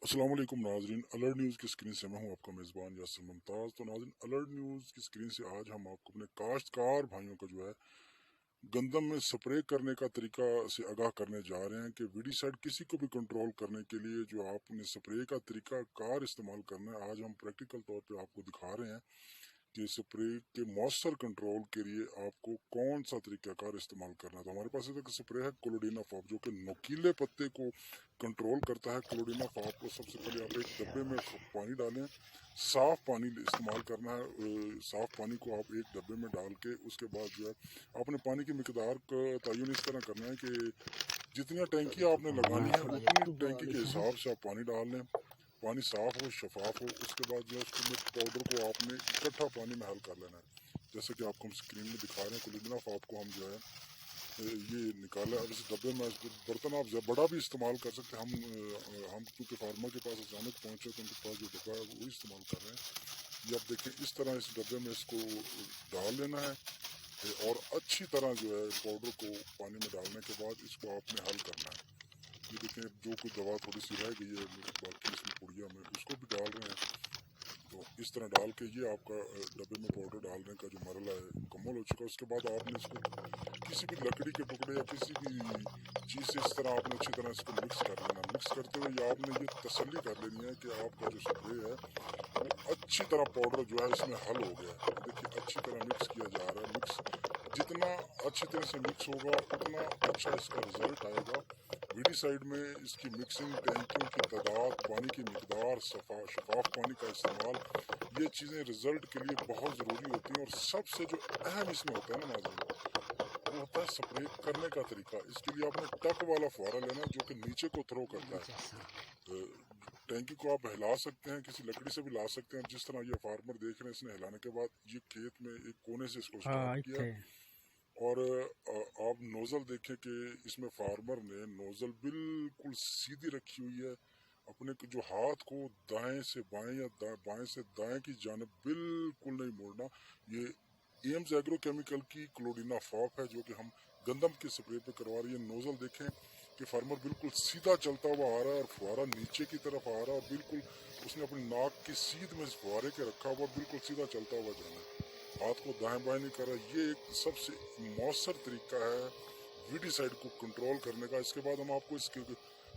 अस्सलाम वालेकुम नाजरीन, अलर्ट न्यूज़ की स्क्रीन से मैं हूं आपका मेज़बान यासिर मुमताज़। तो नाजरीन, अलर्ट न्यूज़ की स्क्रीन से आज हम आपको अपने काश्तकार भाइयों को जो है गंदम में स्प्रे करने का तरीका से आगाह करने जा रहे हैं कि वीडीसाइड किसी को भी कंट्रोल करने के लिए जो आपने स्प्रे का तरीका कार इस्तेमाल करना है, आज हम प्रैक्टिकल तौर पे आपको दिखा रहे हैं कि स्प्रे के मौसर कंट्रोल के लिए आपको कौन सा तरीकाकार इस्तेमाल करना है। तो हमारे पास एक स्प्रे है क्लोरीना फॉप, जो कि नुकीले पत्ते को कंट्रोल करता है। क्लोरीना फॉप को सबसे पहले आप एक डब्बे में पानी डालें, साफ़ पानी इस्तेमाल करना है। साफ़ पानी को आप एक डब्बे में डाल के उसके बाद जो है आपने पानी की मिकदार का तयन इस तरह करना है कि जितनी टैंकी आपने लगानी है उतनी टैंकी के हिसाब से आप पानी डाल लें। पानी साफ़ हो, शफाफ हो, उसके बाद जो है उसको पाउडर को आपने इकट्ठा पानी में हल कर लेना है। जैसे कि आपको हम स्क्रीन में दिखा रहे हैं, क्लोरीना फॉप को हम जो है ये निकाला। अब इस डब्बे में बर्तन आप बड़ा भी इस्तेमाल कर सकते हैं। हम क्योंकि फार्मर के पास अचानक पहुँचे तो उनके पास जो डब्बा है वो इस्तेमाल कर रहे हैं। ये आप देखें, इस तरह इस डब्बे में इसको डाल लेना है और अच्छी तरह जो है पाउडर को पानी में डालने के बाद इसको आपने हल करना है। ये देखें, जो कुछ दवा थोड़ी सी रह गई है बाकी इसमें पुड़िया में, उसको भी डाल रहे हैं। तो इस तरह डाल के ये आपका डब्बे में पाउडर डालने का जो मरला है मुकम्मल हो चुका है। उसके बाद आपने इसको किसी भी लकड़ी के टुकड़े या किसी भी चीज़ से इस तरह आपने अच्छी तरह इसको मिक्स कर लेना। मिक्स करते हुए आपने ये तसल्ली कर लेनी है कि आपका जो स्प्रे है वो अच्छी तरह पाउडर जो है इसमें हल हो गया है। देखिए, अच्छी तरह मिक्स किया जा रहा है। मिक्स जितना अच्छी तरह से मिक्स होगा उतना अच्छा इसका रिजल्ट आएगा। वीडीसाइड में इसकी मिक्सिंग, टैंकियों की तादाद, पानी की मिकदार, शफाफ पानी का इस्तेमाल, ये चीज़ें रिजल्ट के लिए बहुत ज़रूरी होती हैं। और सबसे जो अहम इसमें होता है ना नाज़रीन, वो होता है स्प्रे करने का तरीका। इसके लिए आपने टक वाला फुहारा लेना है जो कि नीचे को थ्रो करता है। टैंकी को आप हिला सकते हैं, किसी लकड़ी से भी ला सकते हैं। जिस तरह ये फार्मर देख रहे हैं, इसने हिलाने के बाद ये खेत में एक कोने से इसको स्टार्ट किया। और आप नोज़ल देखें कि इसमें फार्मर ने नोज़ल बिल्कुल सीधी रखी हुई है। अपने जो हाथ को दाएं से बाएं या बाएं से दाएं की जानिब बिल्कुल नहीं मोड़ना। ये एम्स एग्रो केमिकल की क्लोरीना फॉप है जो कि हम गंदम के स्प्रे पे करवा रही है। नोज़ल देखें कि फार्मर बिल्कुल सीधा चलता हुआ आ रहा है और फुहारा नीचे की तरफ आ रहा है, और बिल्कुल उसने अपनी नाक की सीध में इस फुहारे के रखा हुआ, बिल्कुल सीधा चलता हुआ जाना है, हाथ को दाएं बाएं नहीं कर रहा। ये एक सबसे मौसर तरीका है वीडीसाइड को कंट्रोल करने का। इसके बाद हम आपको इसके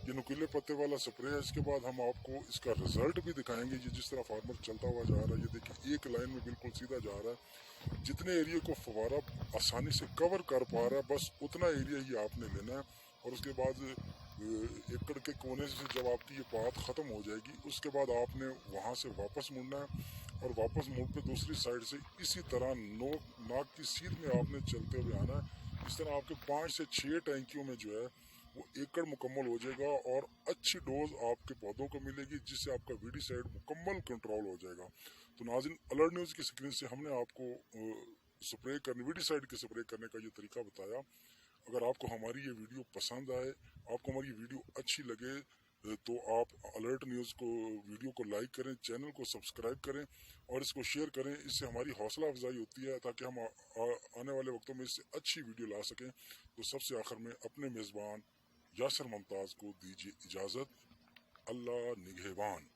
ये नुकीले पत्ते वाला स्प्रे है, इसके बाद हम आपको इसका रिजल्ट भी दिखाएंगे। ये जिस तरह फार्मर चलता हुआ जा रहा है, ये देखिए एक लाइन में बिल्कुल सीधा जा रहा है। जितने एरिया को फवारा आसानी से कवर कर पा रहा है, बस उतना एरिया ही आपने लेना है। और उसके बाद एकड़ के कोने से जब आपकी ये बात ख़त्म हो जाएगी, उसके बाद आपने वहाँ से वापस मुड़ना है और वापस मुड़ पे दूसरी साइड से इसी तरह नाक की सीध में आपने चलते हुए आना है। इस तरह आपके 5 से 6 टैंकियों में जो है वो एकड़ मुकम्मल हो जाएगा और अच्छी डोज आपके पौधों को मिलेगी, जिससे आपका वीडीसाइड मुकम्मल कंट्रोल हो जाएगा। तो नाज़रीन, अलर्ट न्यूज़ की स्क्रीन से हमने आपको स्प्रे करने वीडीसाइड के स्प्रे करने का ये तरीका बताया। अगर आपको हमारी ये वीडियो पसंद आए, आपको हमारी ये वीडियो अच्छी लगे, तो आप अलर्ट न्यूज़ को वीडियो को लाइक करें, चैनल को सब्सक्राइब करें और इसको शेयर करें। इससे हमारी हौसला अफजाई होती है ताकि हम आने वाले वक्तों में इससे अच्छी वीडियो ला सकें। तो सबसे आखिर में अपने मेज़बान यासर मुमताज़ को दीजिए इजाज़त। अल्लाह निगहबान।